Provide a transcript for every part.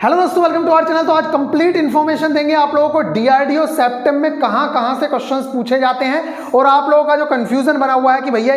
Hello दोस्तों, welcome to our channel. तो आज कंप्लीट इन्फॉर्मेशन देंगे आप लोगों को डीआरडीओ सेप्टेम में कहां से क्वेश्चंस पूछे जाते हैं और आप लोगों का जो कंफ्यूजन बना हुआ है कि भैया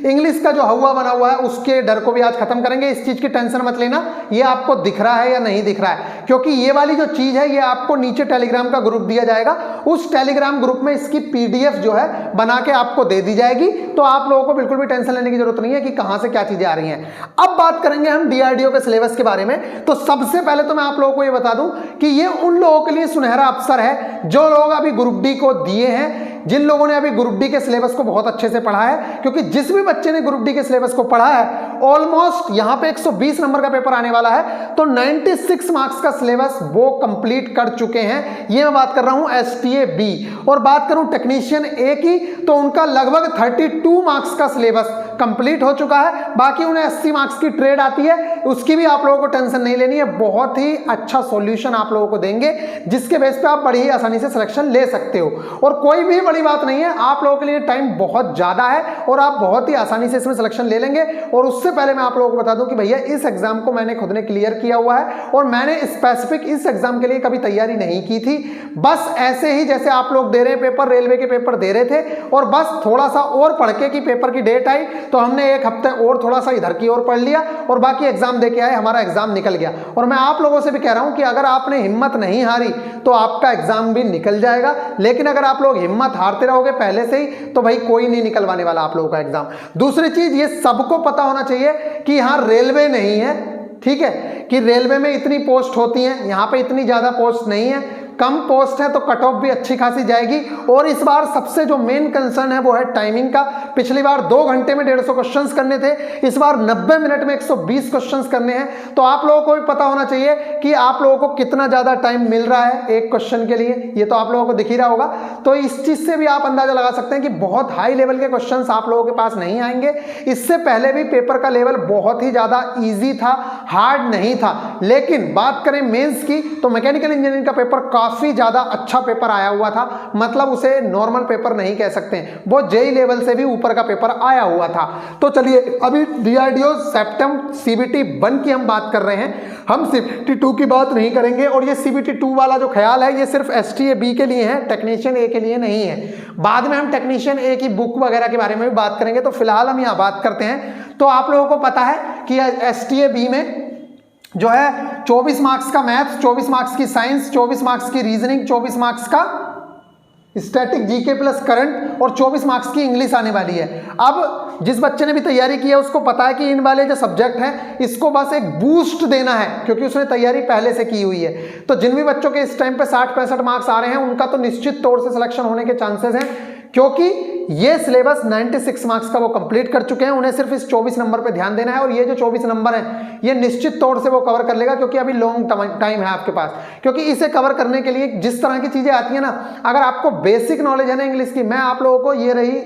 इंग्लिश का जो हवा बना हुआ है उसके डर को भी आज खत्म करेंगे। इस चीज की टेंशन मत लेना, ये आपको दिख रहा है या नहीं दिख रहा है, क्योंकि ये वाली जो चीज है ये आपको नीचे टेलीग्राम का ग्रुप दिया जाएगा। उस टेलीग्राम ग्रुप में इसकी पीडीएफ जो है बना के आपको दे दी जाएगी, तो आप लोगों को बिल्कुल भी टेंशन लेने की जरूरत नहीं है कि कहां से क्या चीजें आ रही हैं। अब बात करेंगे हम डीआरडीओ के सिलेबस के बारे में। तो सबसे पहले तो मैं आप लोगों को ये बता दूं कि ये उन लोगों के लिए सुनहरा अवसर है जो लोग अभी ग्रुप डी को दिए हैं, जिन लोगों ने अभी ग्रुप डी के सिलेबस को बहुत अच्छे से पढ़ा है, क्योंकि जिस भी बच्चे ने ग्रुप डी के सिलेबस को पढ़ा है ऑलमोस्ट यहां पे 120 नंबर का पेपर आने वाला है, तो 96 मार्क्स का सिलेबस वो कंप्लीट कर चुके हैं। ये मैं बात कर रहा हूं एसटीए बी। और बात करूं टेक्नीशियन ए की, तो उनका लगभग 32 मार्क्स का सिलेबस कंप्लीट हो चुका है। बाकी उन्हें 80 मार्क्स की ट्रेड आती है, उसकी भी आप लोगों को टेंशन नहीं लेनी है। बहुत ही अच्छा सॉल्यूशन आप लोगों को देंगे जिसके बेस पे आप बड़ी ही आसानी से सिलेक्शन ले सकते हो। और कोई भी बड़ी बात नहीं है, आप लोगों के लिए टाइम बहुत ज्यादा है और आप बहुत ही आसानी से इसमें सिलेक्शन ले लेंगे। और उससे पहले मैं आप लोगों को बता दूं कि भैया इस एग्जाम को मैंने खुद ने क्लियर किया हुआ है और मैंने स्पेसिफिक इस एग्जाम के लिए कभी तैयारी नहीं की थी। बस ऐसे ही जैसे आप लोग दे रहे हैं पेपर, रेलवे के पेपर दे रहे थे, और बस थोड़ा सा और पढ़ के कि पेपर की डेट आई तो हमने एक हफ्ते और थोड़ा सा इधर की ओर पढ़ लिया और बाकी एग्जाम दे के आए, हमारा एग्जाम निकल गया। और मैं आप लोगों से भी कह रहा हूं कि अगर आपने हिम्मत नहीं हारी तो आपका एग्जाम भी निकल जाएगा, लेकिन अगर आप लोग हिम्मत हारते रहोगे पहले से ही तो भाई कोई नहीं निकलवाने वाला आप लोगों का एग्जाम। दूसरी चीज, ये सबको पता होना चाहिए कि यहां रेलवे नहीं है, ठीक है, कि रेलवे में इतनी पोस्ट होती हैं, यहां पे इतनी ज्यादा पोस्ट नहीं है, कम पोस्ट है तो कट ऑफ भी अच्छी खासी जाएगी। और इस बार सबसे जो मेन कंसर्न है वो है टाइमिंग का। पिछली बार 2 घंटे में 150 क्वेश्चंस करने थे, इस बार 90 मिनट में 120 क्वेश्चंस करने हैं। तो आप लोगों को भी पता होना चाहिए कि आप लोगों को कितना ज्यादा टाइम मिल रहा है एक क्वेश्चन के लिए, ये तो आप लोगों को दिख ही रहा होगा। तो इस चीज से भी आप अंदाजा लगा सकते हैं कि बहुत हाई लेवल के क्वेश्चन आप लोगों के पास नहीं आएंगे। इससे पहले भी पेपर का लेवल बहुत ही ज्यादा ईजी था, हार्ड नहीं था। लेकिन बात करें मेंस की, तो मैकेनिकल इंजीनियरिंग का पेपर काफी ज्यादा अच्छा पेपर आया हुआ था, मतलब उसे नॉर्मल पेपर नहीं कह सकते, वो जेई लेवल से भी ऊपर का पेपर आया हुआ था। तो चलिए अभी डीआरडीओ सेप्टेम सीबीटी 1 की हम बात कर रहे हैं, हम सीबीटी 2 की बात नहीं करेंगे। और ये सीबीटी 2 वाला जो ख्याल है ये सिर्फ एसटीए बी के लिए है, टेक्नीशियन ए के लिए नहीं है। बाद में हम टेक्नीशियन ए की बुक वगैरह के बारे में भी बात करेंगे, तो फिलहाल हम यहां बात करते हैं। तो आप लोगों को पता है कि एसटीए बी में जो है 24 मार्क्स का मैथ्स, 24 मार्क्स की साइंस, 24 मार्क्स की रीजनिंग, 24 मार्क्स का स्टैटिक जीके प्लस करंट और 24 मार्क्स की इंग्लिश आने वाली है। अब जिस बच्चे ने भी तैयारी की है उसको पता है कि इन वाले जो सब्जेक्ट हैं इसको बस एक बूस्ट देना है, क्योंकि उसने तैयारी पहले से की हुई है। तो जिन भी बच्चों के इस टाइम पे 60-65 मार्क्स आ रहे हैं उनका तो निश्चित तौर से सिलेक्शन होने के चांसेस हैं, क्योंकि ये सिलेबस 96 मार्क्स का वो कंप्लीट कर चुके हैं। उन्हें सिर्फ इस 24 नंबर पे ध्यान देना है और ये जो 24 नंबर हैं ये निश्चित तौर से वो कवर कर लेगा, क्योंकि अभी लॉन्ग टाइम है आपके पास। क्योंकि इसे कवर करने के लिए जिस तरह की चीजें आती है ना, अगर आपको बेसिक नॉलेज है ना इंग्लिश की, मैं आप लोगों को ये रही,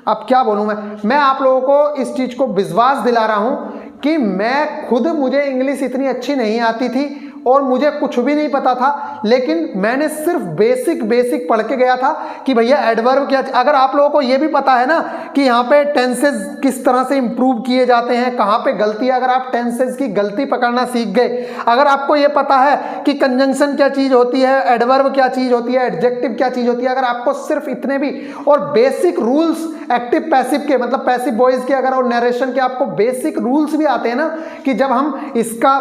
अब क्या बोलूं मैं आप लोगों को इस चीज को विश्वास दिला रहा हूं कि मैं खुद, मुझे इंग्लिश इतनी अच्छी नहीं आती थी और मुझे कुछ भी नहीं पता था, लेकिन मैंने सिर्फ बेसिक पढ़ के गया था कि भैया एडवर्ब क्या। अगर आप लोगों को ये भी पता है ना कि यहाँ पे टेंसेस किस तरह से इंप्रूव किए जाते हैं, कहाँ पे गलती है, अगर आप टेंसेस की गलती पकड़ना सीख गए, अगर आपको ये पता है कि कंजंक्शन क्या चीज होती है, एडवर्ब क्या चीज होती है, एडजेक्टिव क्या चीज होती है, अगर आपको सिर्फ इतने भी और बेसिक रूल्स एक्टिव पैसिव के, मतलब पैसिव वॉइस के अगर और नरेशन के आपको बेसिक रूल्स भी आते हैं ना, कि जब हम इसका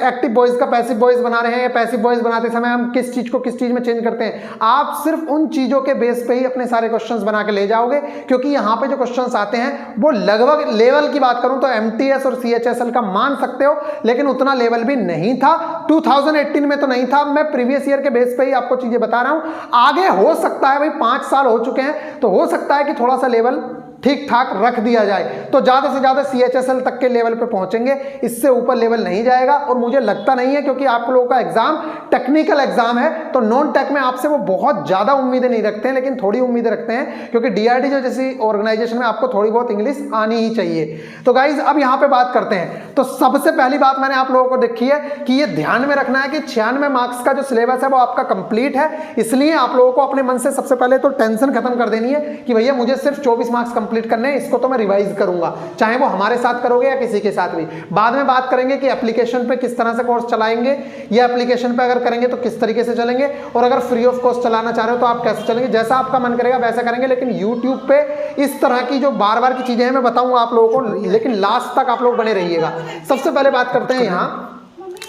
एक्टिव वॉइस का पैसिव वॉइस बना रहे हैं या पैसिव वॉइस बनाते समय हम किस चीज को किस चीज में चेंज करते हैं, आप सिर्फ उन चीजों के बेस पे ही अपने सारे क्वेश्चंस बना के ले जाओगे। क्योंकि यहां पे जो क्वेश्चंस आते हैं वो लगभग, लेवल की बात करूं तो एमटीएस और सीएचएसएल का मान सकते हो, लेकिन उतना लेवल भी नहीं था। 2018 में तो नहीं था, मैं प्रीवियस ईयर के बेस पे ही आपको चीजें बता रहा हूं। आगे हो सकता है, भाई 5 साल हो चुके हैं तो हो सकता है कि थोड़ा सा लेवल ठीक ठाक रख दिया जाए, तो ज्यादा से ज्यादा सीएचएसएल तक के लेवल पे पहुंचेंगे, इससे ऊपर लेवल नहीं जाएगा। और मुझे लगता नहीं है, क्योंकि आप लोगों का एग्जाम टेक्निकल एग्जाम है, तो नॉन टेक में आपसे वो बहुत ज्यादा उम्मीदें नहीं रखते हैं, लेकिन थोड़ी उम्मीदें रखते हैं, क्योंकि डीआरडीओ जैसी ऑर्गेनाइजेशन में आपको थोड़ी बहुत इंग्लिश आनी ही चाहिए। तो गाइज अब यहाँ पे बात करते हैं। तो सबसे पहली बात मैंने आप लोगों को देखी है कि ये ध्यान में रखना है कि 96 मार्क्स का जो सिलेबस है वो आपका कंप्लीट है, इसलिए आप लोगों को अपने मन से सबसे पहले तो टेंशन खत्म कर देनी है कि भैया मुझे सिर्फ 24 मार्क्स कंप्लीट करने हैं, इसको तो मैं रिवाइज करूंगा, चाहे वो हमारे साथ करोगे या किसी के साथ भी। बाद में बात करेंगे कि एप्लीकेशन पे किस तरह से कोर्स चलाएंगे, ये एप्लीकेशन पे अगर करेंगे तो किस तरीके से चलेंगे, और अगर फ्री ऑफ कॉस्ट चलाना चाह रहे हो तो आप कैसे चलेंगे, जैसा आपका मन करेगा वैसा करेंगे। लेकिन यूट्यूब पे इस तरह की जो बार बार की चीजें हैं मैं बताऊंगा आप लोगों को, लेकिन लास्ट तक आप लोग बने रहिएगा। सबसे पहले बात करते हैं यहाँ,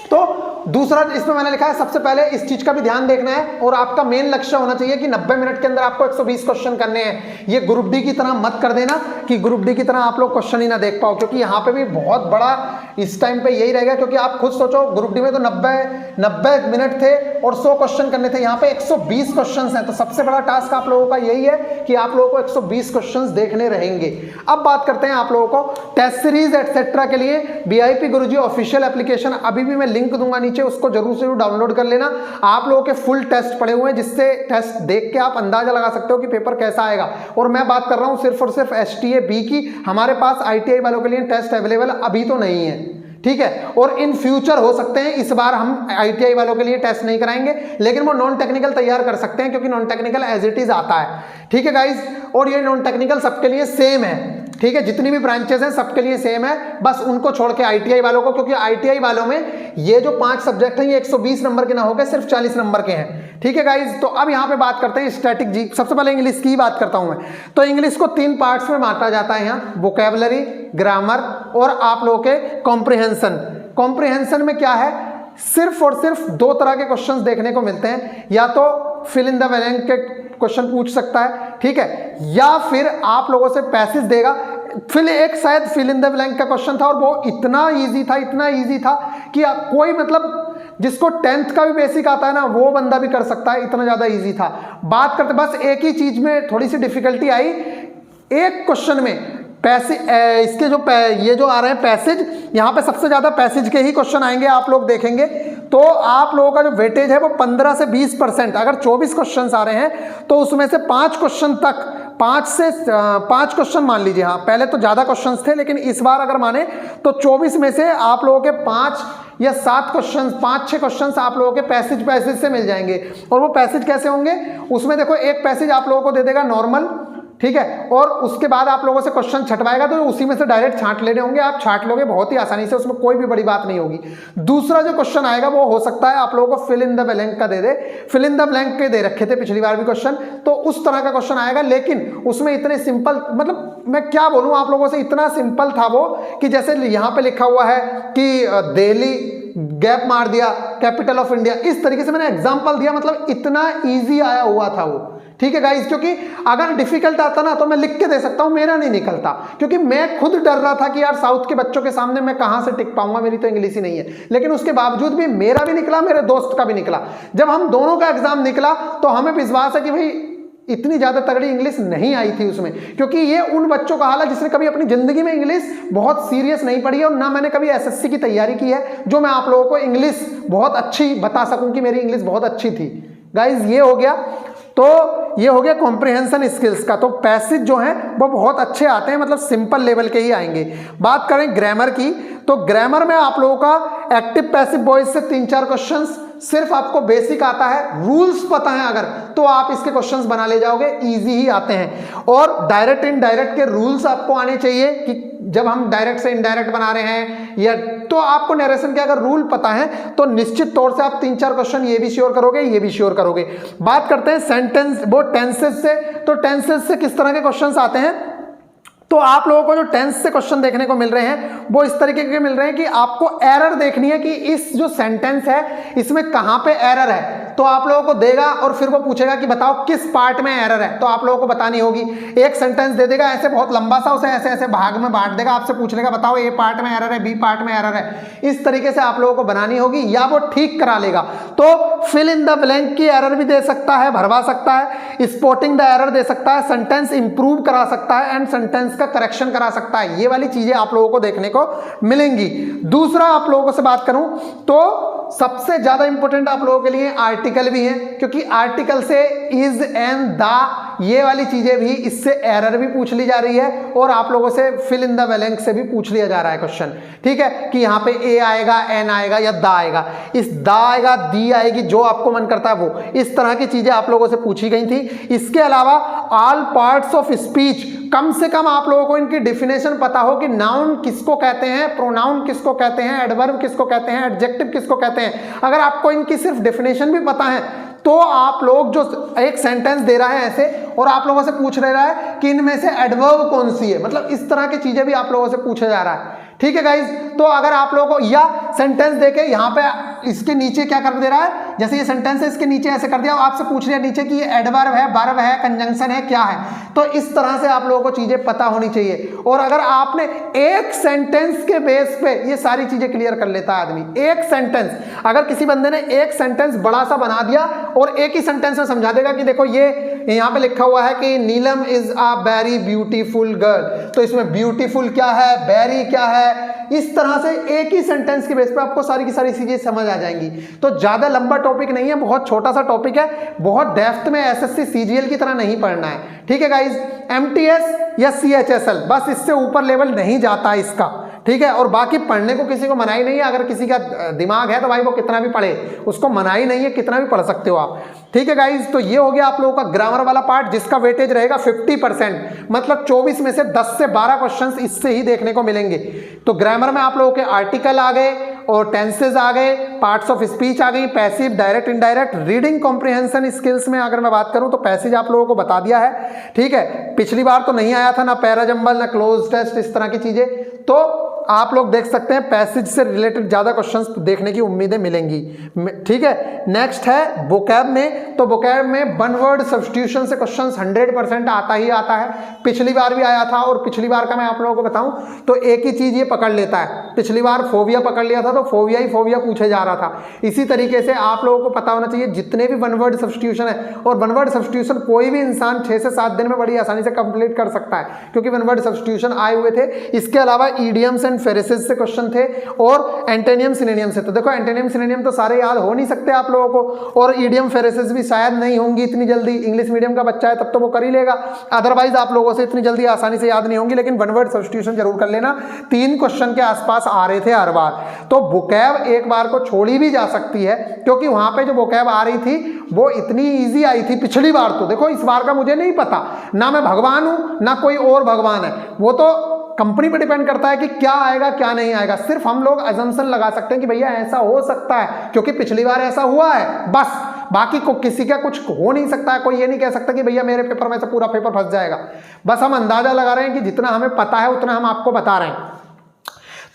तो दूसरा इसमें मैंने लिखा है सबसे पहले इस चीज का भी ध्यान देखना है, और आपका मेन लक्ष्य होना चाहिए कि 90 मिनट के अंदर आपको 120 क्वेश्चन करने हैं। ये ग्रुप डी की तरह मत कर देना कि ग्रुप डी की तरह आप लोग क्वेश्चन ही ना देख पाओ, क्योंकि यहाँ पे भी बहुत बड़ा इस टाइम पे यही रहेगा। क्योंकि आप खुद सोचो, ग्रुप डी में तो 90 मिनट थे और 100 क्वेश्चन करने थे, यहाँ पे 120 क्वेश्चन हैं। तो सबसे बड़ा टास्क आप लोगों का यही है कि आप लोगों को 120 क्वेश्चन देखने रहेंगे। अब बात करते हैं आप लोगों को टेस्ट सीरीज एटसेट्रा के लिए VIP गुरुजी ऑफिशियल एप्लीकेशन, अभी भी मैं लिंक दूंगा नीचे, उसको जरूर से डाउनलोड कर लेना। आप लोगों के फुल टेस्ट पड़े हुए हैं, जिससे टेस्ट देख के आप अंदाजा लगा सकते हो कि पेपर कैसा आएगा। और मैं बात कर रहा हूं सिर्फ और सिर्फ STA B की। हमारे पास ITI वालों के लिए टेस्ट अवेलेबल अभी तो नहीं है, ठीक है, और इन फ्यूचर हो सकते हैं। इस बार हम ITI वालों के लिए टेस्ट नहीं कराएंगे, लेकिन वो नॉन टेक्निकल तैयार कर सकते हैं, क्योंकि non technical as it is आता है, ठीक है गाइज। और ये नॉन टेक्निकल सबके लिए सेम है, ठीक है, जितनी भी ब्रांचेस हैं सबके लिए सेम है, बस उनको छोड़ के ITI वालों को, क्योंकि ITI वालों में ये जो 5 सब्जेक्ट हैं ये 120 नंबर के ना होकर सिर्फ 40 नंबर के हैं, ठीक है गाइज। तो अब यहाँ पे बात करते हैं स्टैटिक जी। सबसे पहले इंग्लिश की बात करता हूं मैं। तो इंग्लिश को 3 पार्ट्स में बांटा जाता है यहाँ, वोकैबुलरी, ग्रामर और आप लोगों के कॉम्प्रिहेंशन। कॉम्प्रिहेंशन में क्या है, सिर्फ और सिर्फ 2 तरह के क्वेश्चंस देखने को मिलते हैं, या तो फिल इन द ब्लैंक के क्वेश्चन पूछ सकता है, ठीक है, या फिर आप लोगों से पैसेज देगा। एक शायद फिल इन द ब्लैंक का क्वेश्चन था और वो इतना इजी था कि कोई मतलब जिसको 10th का भी बेसिक आता है ना वो बंदा भी कर सकता है, इतना ज्यादा इजी था। बात करते बस एक ही चीज में थोड़ी सी डिफिकल्टी आई, एक क्वेश्चन में इसके ये जो आ रहे हैं पैसेज, यहाँ पे सबसे ज्यादा पैसेज के ही क्वेश्चन आएंगे, आप लोग देखेंगे तो आप लोगों का जो वेटेज है वो 15 से 20%। अगर 24 क्वेश्चन आ रहे हैं तो उसमें से 5 क्वेश्चन तक, 5 क्वेश्चन मान लीजिए, हाँ पहले तो ज्यादा क्वेश्चन थे, लेकिन इस बार अगर माने तो 24 में से आप लोगों के 5 या 7 क्वेश्चन, 5-6 क्वेश्चन आप लोगों के पैसेज से मिल जाएंगे। और वो पैसेज कैसे होंगे, उसमें देखो एक पैसेज आप लोगों को दे देगा नॉर्मल, ठीक है, और उसके बाद आप लोगों से क्वेश्चन छटवाएगा, तो उसी में से डायरेक्ट छांट लेने होंगे, आप छांट लोगे बहुत ही आसानी से, उसमें कोई भी बड़ी बात नहीं होगी। दूसरा जो क्वेश्चन आएगा वो हो सकता है आप लोगों को फिल इन द ब्लैंक का दे दे, फिल इन द ब्लैंक के दे रखे थे पिछली बार भी क्वेश्चन, तो उस तरह का क्वेश्चन आएगा, लेकिन उसमें इतने सिंपल, मतलब मैं क्या बोलूं आप लोगों से, इतना सिंपल था वो कि जैसे यहाँ पे लिखा हुआ है कि दिल्ली गैप मार दिया, कैपिटल ऑफ इंडिया, इस तरीके से मैंने एग्जांपल दिया, मतलब इतना इजी आया हुआ था वो, ठीक है गाइस। क्योंकि अगर डिफिकल्ट आता ना तो मैं लिख के दे सकता हूं, मेरा नहीं निकलता, क्योंकि मैं खुद डर रहा था कि यार साउथ के बच्चों के सामने मैं कहां से टिक पाऊंगा, मेरी तो इंग्लिश ही नहीं है। लेकिन उसके बावजूद भी मेरा भी निकला, मेरे दोस्त का भी निकला। जब हम दोनों का एग्जाम निकला तो हमें विश्वास है कि भाई इतनी ज्यादा तगड़ी इंग्लिश नहीं आई थी उसमें, क्योंकि ये उन बच्चों का हाल है जिसने कभी अपनी जिंदगी में इंग्लिश बहुत सीरियस नहीं पढ़ी है, और ना मैंने कभी SSC की तैयारी की है जो मैं आप लोगों को इंग्लिश बहुत अच्छी बता सकूं कि मेरी इंग्लिश बहुत अच्छी थी। गाइज ये हो गया, तो ये हो गया कॉम्प्रिहेंशन स्किल्स का। तो पैसेज जो हैं वो बहुत अच्छे आते हैं, मतलब सिंपल लेवल के ही आएंगे। बात करें ग्रामर की, तो ग्रामर में आप लोगों का एक्टिव पैसिव वॉइस से 3-4 क्वेश्चंस, सिर्फ आपको बेसिक आता है, रूल्स पता है अगर, तो आप इसके क्वेश्चंस बना ले जाओगे, इजी ही आते हैं। और डायरेक्ट इनडायरेक्ट के रूल्स आपको आने चाहिए कि जब हम डायरेक्ट से इनडायरेक्ट बना रहे हैं, या तो आपको नरेशन के अगर रूल पता है तो निश्चित तौर से आप 3-4 क्वेश्चन ये भी श्योर करोगे, ये भी श्योर करोगे। बात करते हैं सेंटेंस, वो टेंसेस से, तो टेंसेस से किस तरह के क्वेश्चंस आते हैं, तो आप लोगों को जो टेंस से क्वेश्चन देखने को मिल रहे हैं वो इस तरीके के मिल रहे हैं कि आपको एरर देखनी है कि इस जो सेंटेंस है इसमें कहां पे एरर है, तो आप लोगों को देगा और फिर वो पूछेगा कि बताओ किस पार्ट में एरर है, तो आप लोगों को बतानी होगी। एक सेंटेंस दे देगा ऐसे बहुत लंबा सा, उसे ऐसे ऐसे भाग में बांट देगा, आपसे पूछ लेगा बताओ ए पार्ट में एरर है, बी पार्ट में एरर है, इस तरीके से आप लोगों को बनानी होगी, या वो ठीक करा लेगा। तो फिल इन द ब्लैंक की एरर भी दे सकता है, भरवा सकता है, स्पॉटिंग द एरर दे सकता है, सेंटेंस इंप्रूव करा सकता है, एंड सेंटेंस का करेक्शन करा सकता है। ये वाली चीजें आप लोगों को देखने को मिलेंगी। दूसरा आप लोगों से बात करूं तो सबसे ज्यादा इंपॉर्टेंट आप लोगों के लिए आर्टिकल भी है, क्योंकि आर्टिकल से इज एंड द ये वाली चीजें भी, इससे एरर भी पूछ ली जा रही है और आप लोगों से फिल इन द ब्लैंक से भी पूछ लिया जा रहा है क्वेश्चन, ठीक है, कि यहाँ पे ए आएगा, एन आएगा या दा आएगा, इस दा आएगा, दी आएगी, जो आपको मन करता है वो, इस तरह की चीजें आप लोगों से पूछी गई थी। इसके अलावा ऑल पार्ट्स ऑफ स्पीच, कम से कम आप लोगों को इनकी डेफिनेशन पता हो कि नाउन किसको कहते हैं, प्रोनाउन किसको कहते हैं, एडवर्ब किसको कहते हैं, एडजेक्टिव किसको कहते हैं। अगर आपको इनकी सिर्फ डेफिनेशन भी पता है तो आप लोग जो एक सेंटेंस दे रहा है ऐसे और आप लोगों से पूछ रहा है कि इनमें से एडवर्ब कौन सी है, मतलब इस तरह की चीजें भी आप लोगों से पूछा जा रहा है, ठीक है गाइज। तो अगर आप लोगों को या सेंटेंस देके यहाँ पे इसके नीचे क्या कर दे रहा है, जैसे ये सेंटेंस है इसके नीचे ऐसे कर दिया, आपसे पूछ लिया नीचे कि ये एडवर्ब है, वर्ब है, कंजंक्शन है, क्या है, तो इस तरह से आप लोगों को चीजें पता होनी चाहिए। और अगर आपने एक सेंटेंस के बेस पे ये सारी चीजें क्लियर कर लेता है आदमी, एक सेंटेंस, अगर किसी बंदे ने एक सेंटेंस बड़ा सा बना दिया और एक ही सेंटेंस में समझा देगा कि देखो ये यहाँ पे लिखा हुआ है कि Neelam is a very beautiful girl, तो इसमें ब्यूटीफुल क्या है, वेरी क्या है, इस तरह से एक ही सेंटेंस के बेस पे आपको सारी की सारी चीजें समझ आ जाएंगी। तो ज्यादा लंबा टॉपिक नहीं है, बहुत छोटा सा टॉपिक है, बहुत डेप्थ में एसएससी सीजीएल की तरह नहीं पढ़ना है, ठीक है गाइज। एमटीएस या सीएचएसएल बस इससे ऊपर लेवल नहीं जाता इसका, ठीक है। और बाकी पढ़ने को किसी को मनाही नहीं है, अगर किसी का दिमाग है तो भाई वो कितना भी पढ़े, उसको मनाही नहीं है, कितना भी पढ़ सकते हो आप, ठीक है गाइज। तो ये हो गया आप लोगों का ग्रामर वाला पार्ट, जिसका वेटेज रहेगा 50%, मतलब 24 में से 10 से 12 क्वेश्चंस इससे ही देखने को मिलेंगे। तो ग्रामर में आप लोगों के आर्टिकल आ गए और टेंसेज आ गए, पार्ट्स ऑफ स्पीच आ गई, passive, direct, indirect, reading comprehension skills में अगर मैं बात करूं तो पैसेज आप लोगों को बता दिया है, ठीक है। पिछली बार तो नहीं आया था ना पैराजंबल ना क्लोज टेस्ट, इस तरह की चीजें, तो आप लोग देख सकते हैं पैसेज से रिलेटेड ज्यादा क्वेश्चंस देखने की उम्मीदें मिलेंगी, ठीक है। नेक्स्ट है वोकैब में, तो वोकैब में वन वर्ड सब्स्टिट्यूशन से क्वेश्चंस 100% आता ही आता है, पिछली बार भी आया था। और पिछली बार का मैं आप लोगों को बताऊं तो एक ही चीज ये पकड़ लेता है, पिछली बार फोबिया पकड़ लिया था तो फोबिया ही फोबिया पूछे जा रहा था। इसी तरीके से आप लोगों को पता होना चाहिए जितने भी वन वर्ड सब्स्टिट्यूशन है, और वन वर्ड सब्स्टिट्यूशन कोई भी इंसान 6 से 7 दिन में बड़ी आसानी से कंप्लीट कर सकता है, क्योंकि वन वर्ड सब्स्टिट्यूशन आए हुए थे। इसके अलावा ईडियम्स एंड फ्रेजेस से क्वेश्चन थे और एंटोनियम सिनोनियम से। तो देखो एंटोनियम सिनोनियम तो सारे याद हो नहीं सकते आप लोगों को, और ईडियम फ्रेजेस भी शायद नहीं होंगी इतनी जल्दी, इंग्लिश मीडियम का बच्चा है तब तो वो कर ही लेगा, अदरवाइज आप लोगों से इतनी जल्दी आसानी से याद नहीं होंगी। लेकिन वन वर्ड सब्स्टिट्यूशन जरूर कर लेना, 3 क्वेश्चन के आसपास आ रहे थे हर बार। तो वोकैब एक बार को छोड़ी भी जा सकती है, क्योंकि वहां पे जो वोकैब आ रही थी वो इतनी इजी आई थी पिछली बार। तो देखो इस बार का मुझे नहीं पता, ना मैं भगवान हूं ना कोई और भगवान है, वो तो कंपनी पे डिपेंड करता है कि क्या आएगा क्या नहीं आएगा। सिर्फ हम लोग अजम्पशन लगा सकते हैं कि भैया ऐसा हो सकता है क्योंकि पिछली बार ऐसा हुआ है, बस। बाकी को किसी का कुछ हो नहीं सकता है, कोई ये नहीं कह सकता कि भैया मेरे पेपर में से पूरा पेपर फंस जाएगा। बस हम अंदाजा लगा रहे हैं कि जितना हमें पता है उतना हम आपको बता रहे हैं।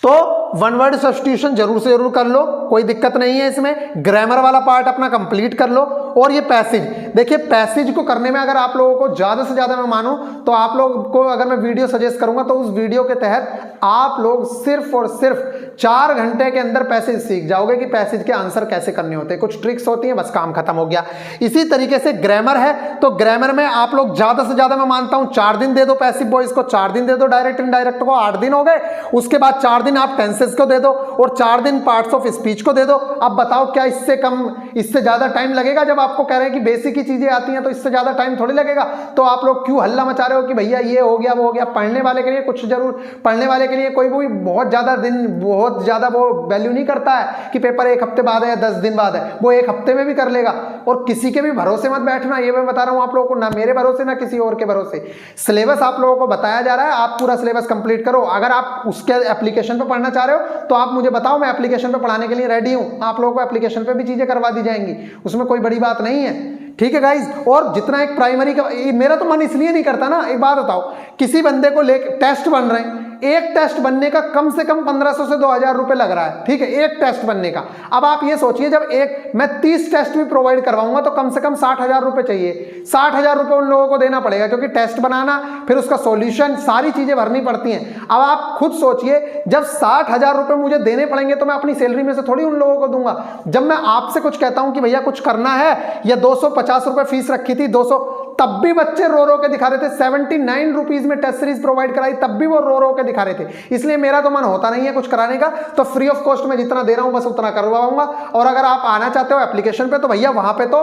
तो वन वर्ड सब्स्टिट्यूशन जरूर से जरूर कर लो, कोई दिक्कत नहीं है इसमें। ग्रामर वाला पार्ट अपना कंप्लीट कर लो। और ये पैसेज, देखिए पैसेज को करने में अगर आप लोगों को ज्यादा से ज्यादा मैं मानूं तो आप लोग को अगर मैं वीडियो सजेस्ट करूंगा तो उस वीडियो के तहत आप लोग सिर्फ और सिर्फ 4 घंटे के अंदर पैसेज सीख जाओगे कि पैसेज के आंसर कैसे करने होते हैं। कुछ ट्रिक्स होती हैं, बस काम खत्म हो गया। इसी तरीके से ग्रामर है, तो ग्रामर में आप लोग ज्यादा से ज्यादा मैं मानता हूं 4 दिन दे दो पैसिव वॉइस को, 4 दिन दे दो डायरेक्ट इनडायरेक्ट को, 8 दिन हो गए। उसके बाद 4 दिन आप टेंसेस को दे दो और 4 दिन पार्ट्स ऑफ स्पीच को दे दो। अब बताओ क्या इससे कम, इससे ज्यादा टाइम लगेगा? जब आपको कह रहे हैं कि बेसिक की चीजें आती हैं तो इससे ज्यादा टाइम थोड़ी लगेगा। तो आप लोग क्यों हल्ला मचा रहे हो कि भैया ये हो गया वो हो गया? पढ़ने वाले के लिए कुछ जरूर, पढ़ने वाले के लिए कोई भी बहुत ज्यादा दिन, बहुत ज्यादा वो वैल्यू नहीं करता है कि पेपर 1 हफ्ते बाद है या 10 दिन बाद है, वो 1 हफ्ते में भी कर लेगा। और किसी के भी भरोसे मत बैठना, ये मैं बता रहा हूं आप लोगों को, ना मेरे भरोसे ना किसी और के भरोसे। सिलेबस आप लोगों को बताया जा रहा है, आप पूरा सिलेबस कंप्लीट करो। अगर आप उसके एप्लीकेशन पे पढ़ना चाह रहे हो तो आप मुझे बताओ, मैं एप्लीकेशन पे पढ़ाने के लिए रेडी हूं। आप लोगों को एप्लीकेशन पे भी चीजें करवा दी जाएंगी, उसमें कोई बड़ी बात नहीं है, ठीक है गाइज। और जितना एक प्राइमरी का, मेरा तो मन इसलिए नहीं करता ना, एक बात बताओ, किसी बंदे को लेकर टेस्ट बन रहे हैं, एक टेस्ट बनने का कम से कम 1500 से 2000 रुपए लग रहा है, ठीक है, एक टेस्ट बनने का। अब आप ये सोचिए, जब मैं 30 टेस्ट भी प्रोवाइड करवाऊंगा तो कम से कम 60,000 रुपए चाहिए। 60,000 रुपए उन लोगों को देना पड़ेगा, क्योंकि टेस्ट बनाना, फिर उसका सॉल्यूशन, सारी चीजें भरनी पड़ती हैं। अब आप खुद सोचिए, जब 60,000 रुपए मुझे देने पड़ेंगे तो मैं अपनी सैलरी में से थोड़ी उन लोगों को दूंगा। जब मैं आपसे कुछ कहता हूं कि भैया कुछ करना है, या 250 रुपए फीस रखी थी, 200, तब भी बच्चे रो रो के दिखा रहे थे। 79 रुपीज में टेस्ट सीरीज प्रोवाइड कराई, तब भी वो रो रो के दिखा रहे थे। इसलिए मेरा तो मन होता नहीं है कुछ कराने का, तो फ्री ऑफ कॉस्ट में जितना दे रहा हूं बस उतना करवाऊंगा। और अगर आप आना चाहते हो एप्लीकेशन पे तो भैया वहां पे तो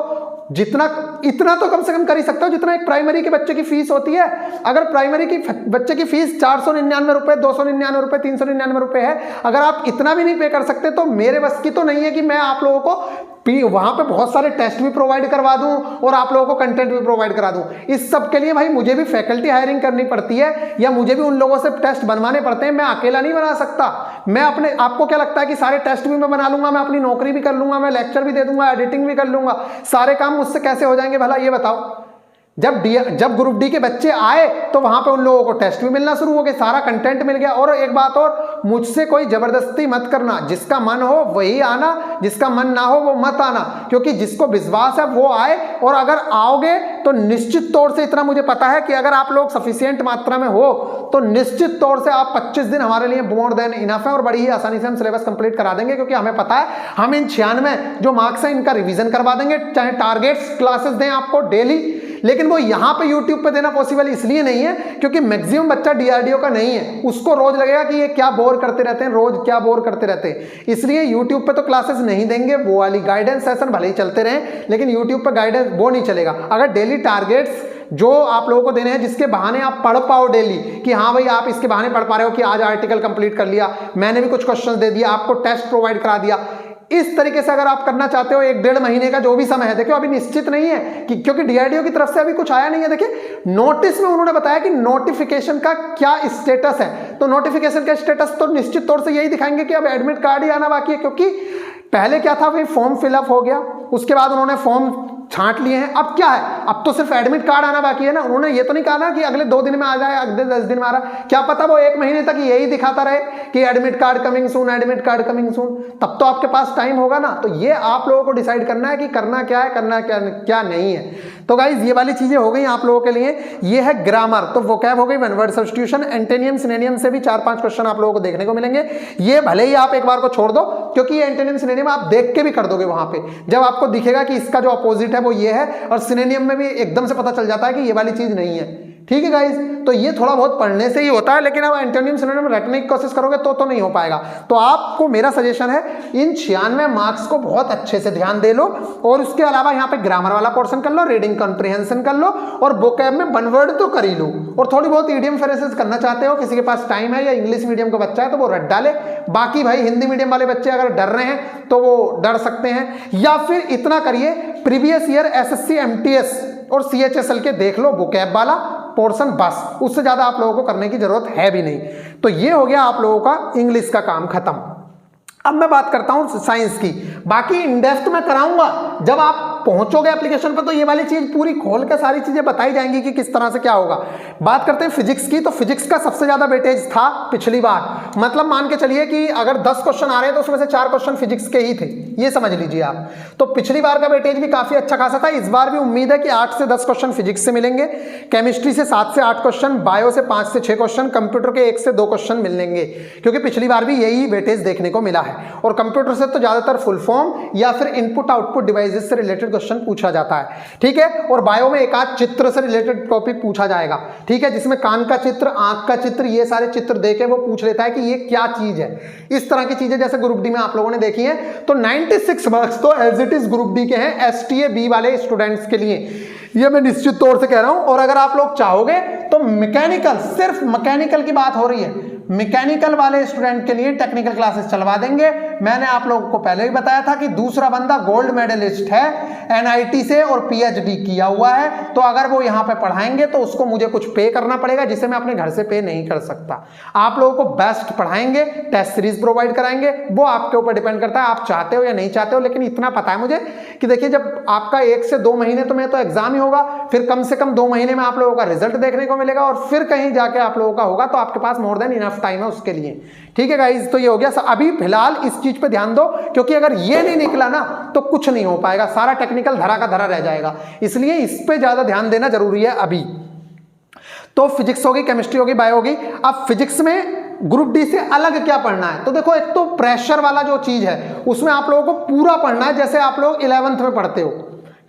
जितना इतना तो कम से कम कर ही सकते हो जितना एक प्राइमरी के बच्चे की फीस होती है। अगर प्राइमरी की बच्चे की फीस 499 रुपए, 299 रुपए, 399 रुपए है, अगर आप इतना भी नहीं पे कर सकते तो मेरे बस की तो नहीं है कि मैं आप लोगों को वहां पे बहुत सारे टेस्ट भी प्रोवाइड करवा दूं और आप लोगों को कंटेंट भी प्रोवाइड करा दूं। इस सब के लिए भाई मुझे भी फैकल्टी हायरिंग करनी पड़ती है या मुझे भी उन लोगों से टेस्ट बनवाने पड़ते हैं। मैं अकेला नहीं बना सकता। मैं अपने आपको क्या लगता है कि सारे टेस्ट भी मैं बना लूंगा, मैं अपनी नौकरी भी कर लूंगा, मैं लेक्चर भी दे दूंगा, एडिटिंग भी कर लूंगा, सारे काम मुझसे कैसे हो जाएंगे भला ये बताओ। जब ग्रुप डी के बच्चे आए तो वहां पे उन लोगों को टेस्ट भी मिलना शुरू हो गए, सारा कंटेंट मिल गया। और एक बात और, मुझसे कोई जबरदस्ती मत करना, जिसका मन हो वही आना, जिसका मन ना हो वो मत आना, क्योंकि जिसको विश्वास है वो आए। और अगर आओगे तो निश्चित तौर से इतना मुझे पता है कि अगर आप लोग सफिशिएंट मात्रा में हो तो निश्चित तौर से आप 25 दिन हमारे लिए मोर देन इनफ है और बड़ी ही आसानी से हम सिलेबस कंप्लीट करा देंगे, क्योंकि हमें पता है हम इन 96 जो मार्क्स हैं इनका रिवीजन करवा देंगे, चाहे टारगेट्स क्लासेस दें आपको डेली। लेकिन वो यहाँ पे YouTube पे देना पॉसिबल इसलिए नहीं है क्योंकि मैक्सिमम बच्चा DRDO का नहीं है, उसको रोज लगेगा कि ये क्या बोर करते रहते हैं, रोज क्या बोर करते रहते हैं, इसलिए YouTube पे तो क्लासेस नहीं देंगे। वो वाली गाइडेंस सेशन भले ही चलते रहें लेकिन YouTube पे गाइडेंस वो नहीं चलेगा। अगर डेली टारगेट्स जो आप लोगों को देने हैं जिसके बहाने आप पढ़ पाओ डेली, कि हाँ भाई आप इसके बहाने पढ़ पा रहे हो कि आज आर्टिकल कंप्लीट कर लिया, मैंने भी कुछ क्वेश्चंस दे दिया, आपको टेस्ट प्रोवाइड करा दिया, इस तरीके से अगर आप करना चाहते हो 1-1.5 महीने का जो भी समय है, देखिए अभी निश्चित नहीं है कि क्योंकि DRDO की तरफ से अभी कुछ आया नहीं है। देखिए नोटिस में उन्होंने बताया कि नोटिफिकेशन का क्या स्टेटस है, तो नोटिफिकेशन का स्टेटस तो निश्चित तौर से यही दिखाएंगे कि अब एडमिट कार्ड ही आना बाकी है, क्योंकि पहले क्या था भाई फॉर्म फिलअप हो गया, उसके बाद उन्होंने फॉर्म छांट लिए हैं, अब क्या है, अब तो सिर्फ एडमिट कार्ड आना बाकी है ना। उन्होंने ये तो नहीं कहा ना कि अगले 2 दिन में आ जाए, अगले 10 दिन में आ रहा है, क्या पता वो 1 महीने तक यही दिखाता रहे कि admit card coming soon, admit card coming soon, तब तो आपके पास टाइम होगा ना। तो ये आप लोगों को डिसाइड करना है कि करना क्या है, करना क्या नहीं है। तो गाइज ये वाली चीजें हो गई आप लोगों के लिए। ये है ग्रामर, तो वोकैब हो गई, वन वर्ड सब्स्टिट्यूशन, एंटोनियम सिनोनियम से भी 4-5 क्वेश्चन आप लोगों को देखने को मिलेंगे। ये भले ही आप एक बार को छोड़ दो क्योंकि ये एंटोनियम सिनोनियम आप देख के भी कर दोगे वहां पे, जब आपको दिखेगा कि इसका जो अपोजिट है वो ये है, और सिनोनियम में भी एकदम से पता चल जाता है कि ये वाली चीज नहीं है। ठीक है गाइज, तो ये थोड़ा बहुत पढ़ने से ही होता है, लेकिन अब एंटोनिम सिनोनिम रटने की कोशिश करोगे तो नहीं हो पाएगा। तो आपको मेरा सजेशन है इन 96 मार्क्स को बहुत अच्छे से ध्यान दे लो, और उसके अलावा यहाँ पे ग्रामर वाला पोर्शन कर लो, रीडिंग कॉम्प्रिहेंशन कर लो, और वोकैब में वन वर्ड तो कर ही लो, और थोड़ी बहुत ईडियम फ्रेजेस करना चाहते हो, किसी के पास टाइम है या इंग्लिश मीडियम का बच्चा है तो वो रट डाले। बाकी भाई हिंदी मीडियम वाले बच्चे अगर डर रहे हैं तो वो डर सकते हैं, या फिर इतना करिए प्रीवियस ईयर SSC MTS और CHSL के देख लो वोकैब वाला पोर्शन, बस उससे ज्यादा आप लोगों को करने की जरूरत है भी नहीं। तो ये हो गया आप लोगों का इंग्लिश का काम खत्म। अब मैं बात करता हूं साइंस की, बाकी इन डेप्थ में कराऊंगा जब आप पहुंचोगे एप्लीकेशन पर, तो ये वाली चीज पूरी खोल के सारी चीजें बताई जाएंगी कि किस तरह से क्या होगा। बात करते हैं फिजिक्स की, तो फिजिक्स का सबसे ज्यादा वेटेज था पिछली बार, मतलब मान के चलिए कि अगर 10 क्वेश्चन आ रहे हैं तो उसमें से 4 क्वेश्चन फिजिक्स के ही थे, ये समझ लीजिए आप। तो पिछली बार का वेटेज भी काफी अच्छा खासा था। इस बार भी उम्मीद है कि 8 से 10 क्वेश्चन फिजिक्स से मिलेंगे, केमिस्ट्री से 7 से 8 क्वेश्चन, बायो से 5 से 6 क्वेश्चन, कंप्यूटर के 1 से 2 क्वेश्चन मिलेंगे, क्योंकि पिछली बार भी यही वेटेज देखने को मिला है। और कंप्यूटर से तो ज्यादातर फुल फॉर्म या फिर इनपुट आउटपुट डिवाइसेस से रिलेटेड क्वेश्चन पूछा जाता है, ठीक है। और बायो में एक आध चित्र से रिलेटेड टॉपिक पूछा जाएगा, ठीक है, जिसमें कान का चित्र, आंख का चित्र, ये सारे चित्र देके वो पूछ लेता है कि ये क्या चीज है। इस तरह की चीजें जैसे ग्रुप डी में आप लोगों ने देखी है। तो 96 मार्क्स तो as it is group D के हैं STA B वाले स्टूडेंट्स के लिए, ये मैं निश्चित तौर से कह रहा हूं। और अगर आप लोग चाहोगे तो मैकेनिकल, सिर्फ मैकेनिकल की बात हो रही है, मैकेनिकल वाले स्टूडेंट के लिए टेक्निकल क्लासेस चलवा देंगे। मैंने आप लोगों को पहले ही बताया था कि दूसरा बंदा गोल्ड मेडलिस्ट है NIT से और PhD किया हुआ है, तो अगर वो यहाँ पे पढ़ाएंगे तो उसको मुझे कुछ पे करना पड़ेगा, जिसे मैं अपने घर से पे नहीं कर सकता। आप लोगों को बेस्ट पढ़ाएंगे, टेस्ट सीरीज प्रोवाइड कराएंगे, वो आपके ऊपर डिपेंड करता है आप चाहते हो या नहीं चाहते हो। लेकिन इतना पता है मुझे कि देखिए जब आपका 1 से 2 महीने तो एग्जाम ही होगा, फिर कम से कम 2 महीने में आप लोगों का रिजल्ट देखने को मिलेगा, और फिर कहीं जाके आप लोगों का होगा, तो आपके पास मोर देन इनफ टाइम है उसके लिए, ठीक है गाइज। तो ये हो गया। अभी फिलहाल इस चीज पे ध्यान दो, क्योंकि अगर ये नहीं निकला ना तो कुछ नहीं हो पाएगा, सारा टेक्निकल धरा का धरा रह जाएगा, इसलिए इस पे ज्यादा ध्यान देना जरूरी है अभी। तो फिजिक्स होगी, केमिस्ट्री होगी, बायो होगी। अब फिजिक्स में ग्रुप डी से अलग क्या पढ़ना है, तो देखो एक तो प्रेशर वाला जो चीज है उसमें आप लोगों को पूरा पढ़ना है, जैसे आप लोग 11th में पढ़ते हो,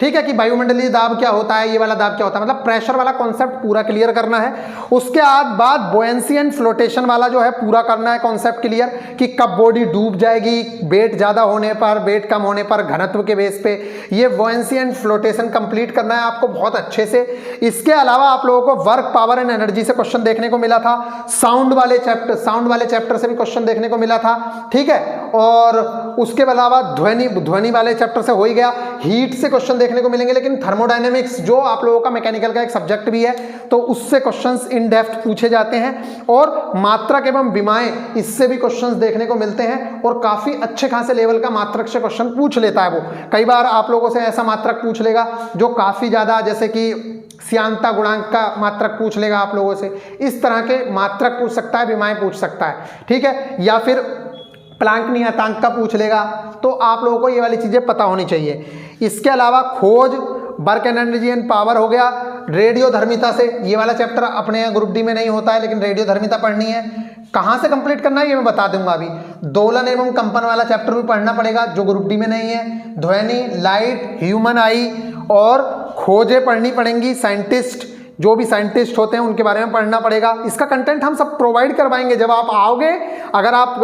ठीक है, कि वायुमंडलीय दाब क्या होता है, ये वाला दाब क्या होता है, मतलब प्रेशर वाला कॉन्सेप्ट पूरा क्लियर करना है। उसके बाद बुओयंसी एंड फ्लोटेशन वाला जो है पूरा करना है कॉन्सेप्ट क्लियर, कि कब बॉडी डूब जाएगी, वेट ज्यादा होने पर, वेट कम होने पर, घनत्व के बेस पे, ये बुओयंसी एंड फ्लोटेशन कंप्लीट करना है आपको बहुत अच्छे से। इसके अलावा आप लोगों को वर्क, पावर एंड एनर्जी से क्वेश्चन देखने को मिला था, साउंड वाले चैप्टर से भी क्वेश्चन देखने को मिला था, ठीक है। और उसके अलावा ध्वनि वाले चैप्टर से हो ही गया। हीट से क्वेश्चन देखने को मिलेंगे, लेकिन थर्मोडायनेमिक्स जो आप लोगों का मैकेनिकल का एक सब्जेक्ट भी है, तो उससे क्वेश्चंस इन डेप्थ पूछे जाते हैं। और मात्रक एवं विमाएं, इससे भी क्वेश्चंस देखने को मिलते हैं, और काफी अच्छे खासे लेवल का मात्रक से क्वेश्चन पूछ लेता है वो। कई बार आप लोगों से ऐसा मात्रक पूछ लेगा जो काफी ज्यादा, जैसे कि श्यानता गुणांक का मात्रक पूछ लेगा आप लोगों से, इस तरह के मात्रक पूछ सकता है, विमाएं पूछ सकता है, ठीक है। या फिर प्लांक नियतांक का पूछ लेगा, तो आप लोगों को ये वाली चीजें पता होनी चाहिए। इसके अलावा खोज, वर्क एनर्जी एंड पावर हो गया, रेडियोधर्मिता से, ये वाला चैप्टर अपने ग्रुप डी में नहीं होता है, लेकिन रेडियोधर्मिता पढ़नी है। कहाँ से कंप्लीट करना है ये मैं बता दूंगा अभी। दोलन एवं कंपन वाला चैप्टर भी पढ़ना पड़ेगा जो ग्रुप डी में नहीं है। ध्वनि, लाइट, ह्यूमन आई और खोजें पढ़नी पड़ेंगी। साइंटिस्ट, जो भी साइंटिस्ट होते हैं उनके बारे में पढ़ना पड़ेगा। इसका कंटेंट हम सब प्रोवाइड करवाएंगे जब आप आओगे, अगर आप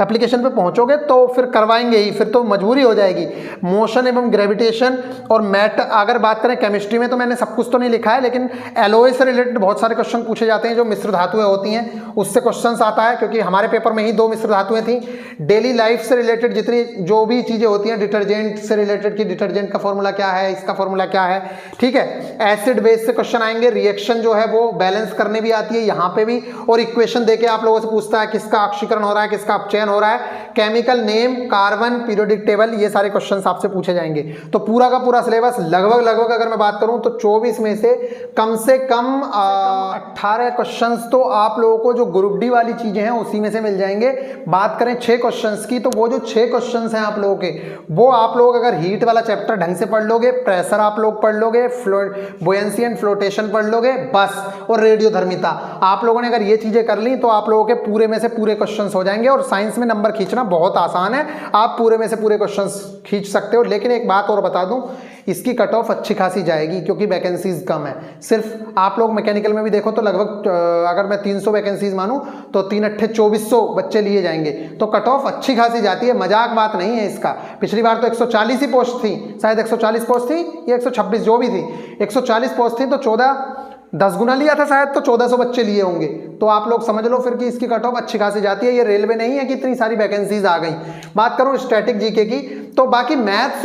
एप्लीकेशन पे पहुंचोगे तो फिर करवाएंगे ही, फिर तो मजबूरी हो जाएगी। मोशन एवं ग्रेविटेशन और अगर बात करें केमिस्ट्री में, तो मैंने सब कुछ तो नहीं लिखा है, लेकिन एलओए से रिलेटेड बहुत सारे क्वेश्चन पूछे जाते हैं, जो मिश्र धातुएं होती हैं उससे क्वेश्चन आता है, क्योंकि हमारे पेपर में ही 2 मिश्र धातुएं थी। डेली लाइफ से रिलेटेड जितनी जो भी चीजें होती हैं, डिटर्जेंट से रिलेटेड की डिटर्जेंट का फॉर्मूला क्या है, इसका फॉर्मूला क्या है, ठीक है। एसिड बेस से क्वेश्चन आएंगे, रिएक्शन जो है वो बैलेंस करने भी आती है यहाँ पे भी, और इक्वेशन देके आप लोगों से पूछता है किसका ऑक्सीकरण हो रहा है, किसका अपचयन हो रहा है। Chemical name, carbon, periodic table, ये सारे क्वेश्चंस आपसे पूछे जाएंगे। तो पूरा का पूरा सिलेबस लगभग अगर मैं बात करूं तो 24 में से कम 18 क्वेश्चंस तो आप लोगों को जो ग्रुप डी वाली चीजें हैं उसी में से मिल जाएंगे। बात करें 6 क्वेश्चंस की, तो वो जो 6 क्वेश्चंस हैं आप लोगों के, वो आप लोग अगर हीट वाला चैप्टर ढंग से पढ़ लोगे, प्रेशर आप लोग पढ़ लोगे, बुओयंसी एंड फ्लोटेशन पढ़ लोगे बस, और रेडियोधर्मिता आप लोगों ने अगर ये चीजें कर ली तो आप लोगों के पूरे में से पूरे क्वेश्चंस हो जाएंगे। और साइंस में नंबर खींचना बहुत आसान है, आप पूरे में से पूरे क्वेश्चंस खींच सकते हो। लेकिन एक बात और बता दूं, इसकी कट ऑफ अच्छी खासी जाएगी क्योंकि वैकेंसीज कम है। सिर्फ आप लोग मैकेनिकल में भी देखो तो लगभग अगर मैं 300 वैकेंसीज मानूं तो 3 अट्ठे 2400 बच्चे लिए जाएंगे, तो कट ऑफ अच्छी खासी जाती है, मजाक बात नहीं है इसका। पिछली बार तो 140 ही पोस्ट थी, शायद 140 पोस्ट थी या 126 जो भी थी, 140 पोस्ट थी, तो 10 गुना लिया था शायद, तो 1400 बच्चे लिए होंगे। तो आप लोग समझ लो फिर कि इसकी कट ऑफ अच्छी खासी जाती है। ये रेलवे नहीं है कि इतनी सारी वैकेंसीज आ गई। बात करूं स्टैटिक जीके की, तो बाकी मैथ्स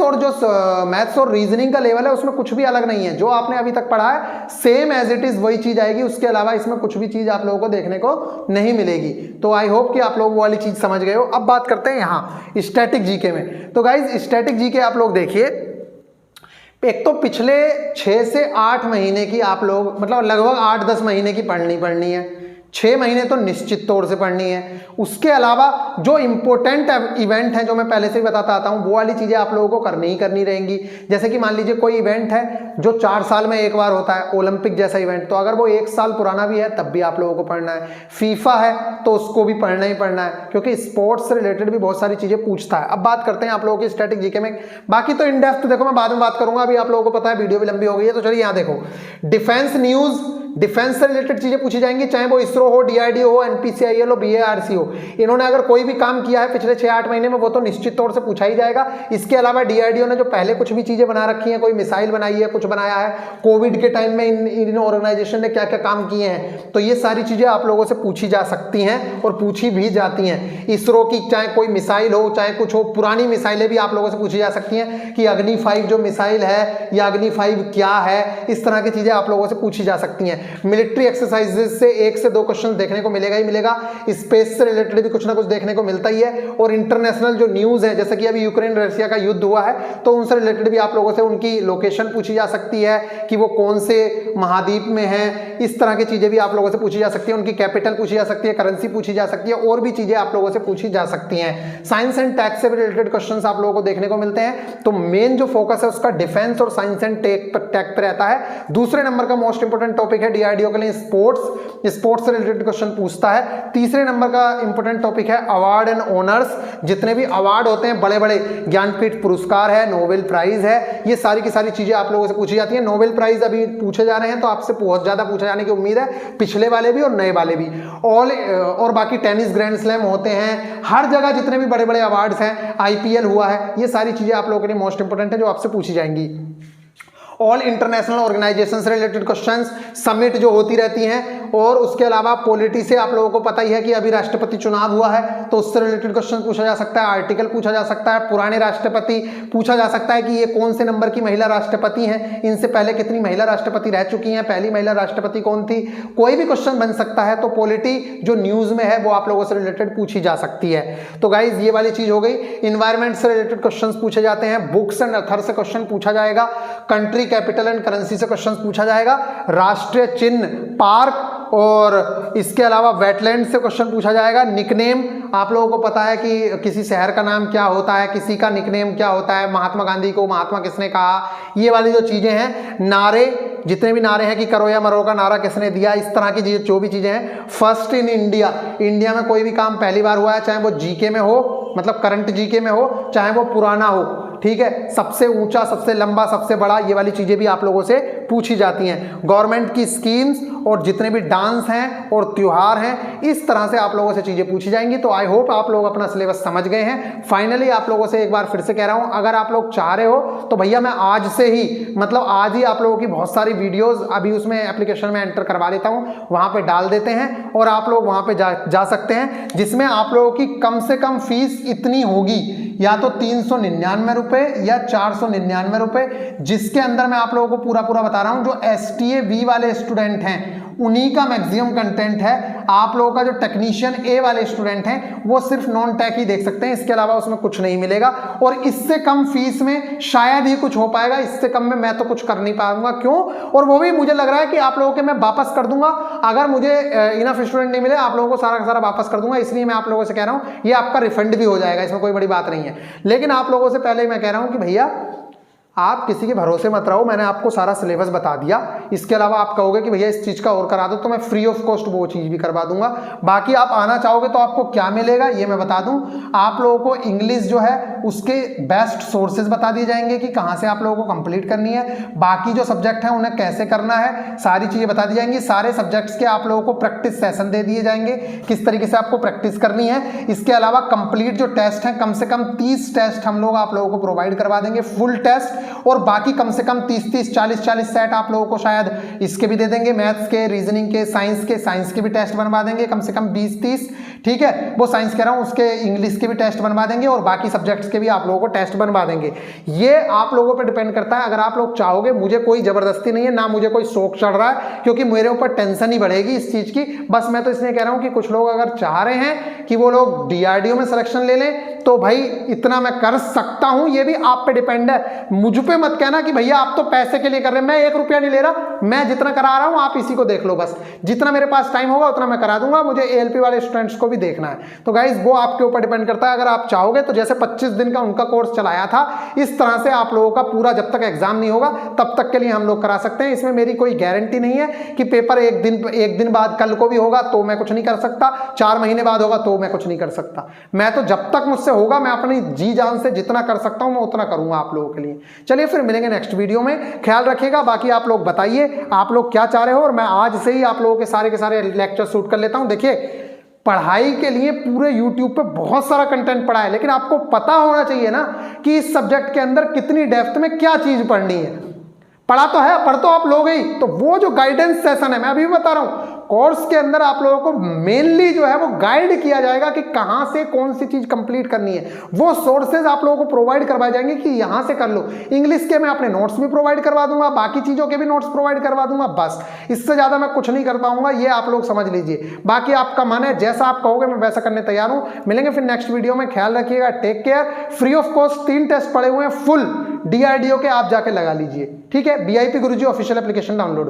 और रीजनिंग का लेवल है उसमें कुछ भी अलग नहीं है। जो आपने अभी तक पढ़ा है सेम एज इट इज वही चीज आएगी, उसके अलावा इसमें कुछ भी चीज आप लोगों को देखने को नहीं मिलेगी। तो आई होप कि आप लोग वो वाली चीज समझ गए हो। अब बात करते हैं यहाँ स्टैटिक जीके में। तो गाइज स्टैटिक जीके आप लोग देखिए, एक तो पिछले 6 से 8 महीने की आप लोग, मतलब लगभग 8-10 महीने की पढ़नी है। 6 महीने तो निश्चित तौर से पढ़नी है। उसके अलावा जो इंपॉर्टेंट इवेंट है, जो मैं पहले से ही बताता आता हूँ, वो वाली चीजें आप लोगों को करनी ही करनी रहेंगी। जैसे कि मान लीजिए कोई इवेंट है जो 4 साल में एक बार होता है, ओलंपिक जैसा इवेंट, तो अगर वो 1 साल पुराना भी है तब भी आप लोगों को पढ़ना है। फीफा है तो उसको भी पढ़ना ही पढ़ना है, क्योंकि स्पोर्ट्स से रिलेटेड भी बहुत सारी चीजें पूछता है। अब बात करते हैं आप लोगों की स्टैटिक जीके में। बाकी तो इन डेप्थ देखो मैं बाद में बात करूंगा, अभी आप लोगों को पता है वीडियो भी लंबी हो गई है। तो चलिए यहाँ देखो, डिफेंस न्यूज, डिफेंस से रिलेटेड चीजें पूछी जाएंगी, चाहे वो इसरो हो, डीआरडीओ हो, एनपीसीआईएल हो, बीएआरसी हो। इन्होंने अगर कोई भी काम किया है पिछले 6-8 महीने में, वो तो निश्चित तौर से पूछा ही जाएगा। इसके अलावा डीआरडीओ ने जो पहले कुछ भी चीजें बना रखी हैं, कोई मिसाइल बनाई है, कुछ बनाया है, कोविड के टाइम में इन ऑर्गेनाइजेशन ने क्या क्या काम किए हैं, तो ये सारी चीजें आप लोगों से पूछी जा सकती हैं और पूछी भी जाती हैं। इसरो की चाहे कोई मिसाइल हो, चाहे कुछ हो, पुरानी मिसाइलें भी आप लोगों से पूछी जा सकती हैं कि अग्नि 5 जो मिसाइल है या अग्नि 5 क्या है, इस तरह की चीजें आप लोगों से पूछी जा सकती हैं। मिलिट्री एक्सरसाइजेस से 1 से 2 क्वेश्चन देखने को मिलेगा ही मिलेगा। स्पेस से रिलेटेड भी कुछ ना कुछ देखने को मिलता ही है। और इंटरनेशनल जो न्यूज है, जैसे कि अभी यूक्रेन रशिया का युद्ध हुआ है, तो उनसे रिलेटेड भी आप लोगों से उनकी लोकेशन पूछी जा सकती है कि वो कौन से महाद्वीप में है। इस तरह की चीजें भी आप लोगों से पूछी जा सकती है। उनकी कैपिटल पूछी जा सकती है, करेंसी पूछी जा सकती है, और भी चीजें आप लोगों से पूछी जा सकती हैं। साइंस एंड टेक से रिलेटेड क्वेश्चंस आप लोगों को देखने को मिलते हैं। तो मेन जो फोकस है उसका डिफेंस और साइंस एंड टेक पे रहता है। दूसरे नंबर का मोस्ट इंपोर्टेंट टॉपिक है है डीआरडीओ के लिए स्पोर्ट्स से रिलेटेड क्वेश्चन पूछता है। तीसरे नंबर का इंपॉर्टेंट टॉपिक है अवार्ड एंड ऑनर्स, जितने भी अवार्ड होते हैं, बड़े बड़े ज्ञानपीठ पुरस्कार है, नोबेल प्राइज है, ये सारी की सारी चीजें आप लोगों से पूछी जाती है। नोबेल प्राइज अभी पूछे जा रहे हैं तो आपसे बहुत ज्यादा पूछे जाने की उम्मीद है, पिछले वाले भी और नए वाले भी। और बाकी टेनिस ग्रैंड स्लैम होते हैं, हर जगह जितने भी बड़े बड़े अवार्ड्स हैं, आईपीएल हुआ है, ये सारी चीजें आप लोगों के लिए मोस्ट इंपोर्टेंट है जो आपसे पूछी जाएंगी। ऑल इंटरनेशनल ऑर्गेनाइजेशन से रिलेटेड क्वेश्चंस, समिट जो होती रहती हैं, और उसके अलावा पॉलिटी से आप लोगों को पता ही है कि अभी राष्ट्रपति चुनाव हुआ है तो उससे रिलेटेड क्वेश्चन पूछा जा सकता है, आर्टिकल पूछा जा सकता है, पुराने राष्ट्रपति पूछा जा सकता है कि ये कौन से नंबर की महिला राष्ट्रपति हैं, इनसे पहले कितनी महिला राष्ट्रपति रह चुकी हैं, पहली महिला राष्ट्रपति कौन थी, कोई भी क्वेश्चन बन सकता है। तो पॉलिटी जो न्यूज में है वो आप लोगों से रिलेटेड पूछी जा सकती है। तो गाइज ये वाली चीज हो गई। इन्वायरमेंट से रिलेटेड क्वेश्चन पूछे जाते हैं, बुक्स एंड अथर से क्वेश्चन पूछा जाएगा, कंट्री कैपिटल एंड करेंसी से क्वेश्चन पूछा जाएगा, राष्ट्रीय चिन्ह, पार्क और इसके अलावा वेटलैंड से क्वेश्चन पूछा जाएगा। निकनेम, आप लोगों को पता है कि किसी शहर का नाम क्या होता है, किसी का निकनेम क्या होता है, महात्मा गांधी को महात्मा किसने कहा, ये वाली जो चीजें हैं। नारे, जितने भी नारे हैं कि करो या मरो का नारा किसने दिया, इस तरह की जो भी चीजें हैं। फर्स्ट इन इंडिया, इंडिया में कोई भी काम पहली बार हुआ है, चाहे वो जीके में हो, मतलब करंट जीके में हो, चाहे वो पुराना हो, ठीक है, सबसे ऊंचा, सबसे लंबा, सबसे बड़ा, ये वाली चीजें भी आप लोगों से पूछी जाती हैं। गवर्नमेंट की स्कीम्स और जितने भी डांस हैं और त्योहार हैं, इस तरह से आप लोगों से चीजें पूछी जाएंगी। तो आई होप आप लोग अपना सिलेबस समझ गए हैं। फाइनली आप लोगों से एक बार फिर से कह रहा हूं, अगर आप लोग चाह रहे हो तो भैया मैं आज से ही, मतलब आज ही आप लोगों की बहुत सारी वीडियोस अभी उसमें एप्लीकेशन में एंटर करवा देता हूं, वहां पे डाल देते हैं और आप लोग वहां पे जा सकते हैं, जिसमें आप लोगों की कम से कम फीस इतनी होगी, या तो 399 रुपए या 499 रुपए, जिसके अंदर मैं आप लोगों को पूरा बता रहा हूं। जो STA B वाले स्टूडेंट हैं उन्हीं का मैक्सिमम कंटेंट है। आप लोगों का जो टेक्नीशियन A वाले स्टूडेंट हैं वो सिर्फ नॉन टेक ही देख सकते हैं, इसके अलावा उसमें कुछ नहीं मिलेगा। और इससे कम फीस में शायद ही कुछ हो पाएगा, इससे कम में मैं तो कुछ कर नहीं पाऊंगा। क्यों? और वो भी मुझे लग रहा है कि आप लोगों के मैं वापस कर दूंगा, अगर मुझे इनफ स्टूडेंट नहीं मिले, आप लोगों को सारा का सारा वापस कर दूंगा। इसलिए मैं आप लोगों से कह रहा हूं ये आपका रिफंड भी हो जाएगा, इसमें कोई बड़ी बात नहीं है। लेकिन आप लोगों से पहले मैं कह रहा हूं कि भैया आप किसी के भरोसे मत रहो, मैंने आपको सारा सिलेबस बता दिया। इसके अलावा आप कहोगे कि भैया इस चीज का और करा दो, तो मैं फ्री ऑफ कॉस्ट वो चीज भी करवा दूंगा। बाकी आप आना चाहोगे तो आपको क्या मिलेगा ये मैं बता दूं। आप लोगों को इंग्लिश जो है उसके बेस्ट सोर्सेज बता दिए जाएंगे कि कहां से आप लोगों को कंप्लीट करनी है। बाकी जो सब्जेक्ट है उन्हें कैसे करना है, सारी चीजें बता दी जाएंगी। सारे सब्जेक्ट्स के आप लोगों को प्रैक्टिस सेशन दे दिए जाएंगे, किस तरीके से आपको प्रैक्टिस करनी है। इसके अलावा कंप्लीट जो टेस्ट है, कम से कम 30 टेस्ट हम लोग आप लोगों को प्रोवाइड करवा देंगे, फुल टेस्ट। और बाकी कम से कम 30-30, 40-40 सेट आप लोगों को शायद इसके भी दे देंगे, मैथ्स के, रीजनिंग के, साइंस के भी टेस्ट बनवा देंगे कम से कम 20-30, ठीक है, वो साइंस कह रहा हूं, उसके इंग्लिश के भी टेस्ट बनवा देंगे और बाकी सब्जेक्ट्स के भी आप लोगों को टेस्ट बनवा देंगे। ये आप लोगों पर डिपेंड करता है, अगर आप लोग चाहोगे। मुझे कोई जबरदस्ती नहीं है, ना मुझे कोई शौक चढ़ रहा है, क्योंकि मेरे ऊपर टेंशन ही बढ़ेगी इस चीज की। बस मैं तो इसलिए कह रहा हूं कि कुछ लोग अगर चाह रहे हैं कि वो लोग डीआरडीओ में सिलेक्शन ले लें, तो भाई इतना मैं कर सकता हूं, ये भी आप पे डिपेंड है। मुझ पे मत कहना कि भैया आप तो पैसे के लिए कर रहे हैं, मैं 1 रुपया नहीं ले रहा, मैं जितना करा रहा हूं आप इसी को देख लो। बस जितना मेरे पास टाइम होगा उतना मैं करा दूंगा, मुझे एएलपी वाले स्टूडेंट्स को भी देखना है। तो गाइज वो आपके ऊपर डिपेंड करता है। अगर आप चाहोगे तो जैसे 25 दिन का उनका कोर्स चलाया था, इस तरह से आप लोगों का पूरा जब तक एग्जाम नहीं होगा तब तक के लिए हम लोग करा सकते हैं। इसमें मेरी कोई गारंटी नहीं है कि पेपर एक दिन बाद कल को भी होगा तो मैं कुछ नहीं कर सकता, 4 महीने बाद होगा तो मैं कुछ नहीं कर सकता। मैं तो जब तक मुझसे होगा मैं अपनी जी जान से जितना कर सकता हूं मैं उतना करूंगा आप लोगों के लिए। चलिए फिर मिलेंगे नेक्स्ट वीडियो में, ख्याल रखिएगा। बाकी आप लोग बताइए आप लोग क्या चाह रहे हो, और मैं आज से ही आप लोगों के सारे लेक्चर शूट कर लेता हूं। देखिए पढ़ाई के लिए पूरे YouTube पे बहुत सारा कंटेंट पड़ा है, लेकिन आपको पता होना चाहिए ना कि इस सब्जेक्ट के अंदर कितनी डेप्थ में क्या चीज पढ़नी है। पढ़ा तो है, पढ़ तो आप लोग ही, तो वो जो गाइडेंस सेशन है, मैं अभी भी बता रहा हूं, कोर्स के अंदर आप लोगों को मेनली जो है वो गाइड किया जाएगा कि कहां से कौन सी चीज कंप्लीट करनी है। वो सोर्सेज आप लोगों को प्रोवाइड करवाए जाएंगे कि यहां से कर लो। इंग्लिश के मैं अपने नोट्स भी प्रोवाइड करवा दूंगा, बाकी चीजों के भी नोट्स प्रोवाइड करवा दूंगा, बस इससे ज्यादा मैं कुछ नहीं कर पाऊंगा, ये आप लोग समझ लीजिए। बाकी आपका मन है, जैसा आप कहोगे मैं वैसा करने तैयार हूं। मिलेंगे फिर नेक्स्ट वीडियो में, ख्याल रखिएगा, take care. Free of cost 3 test पड़े हुए हैं फुल डीआरडीओ के, आप जाके लगा लीजिए, ठीक है। VIP गुरुजी ऑफिशियल एप्लीकेशन डाउनलोड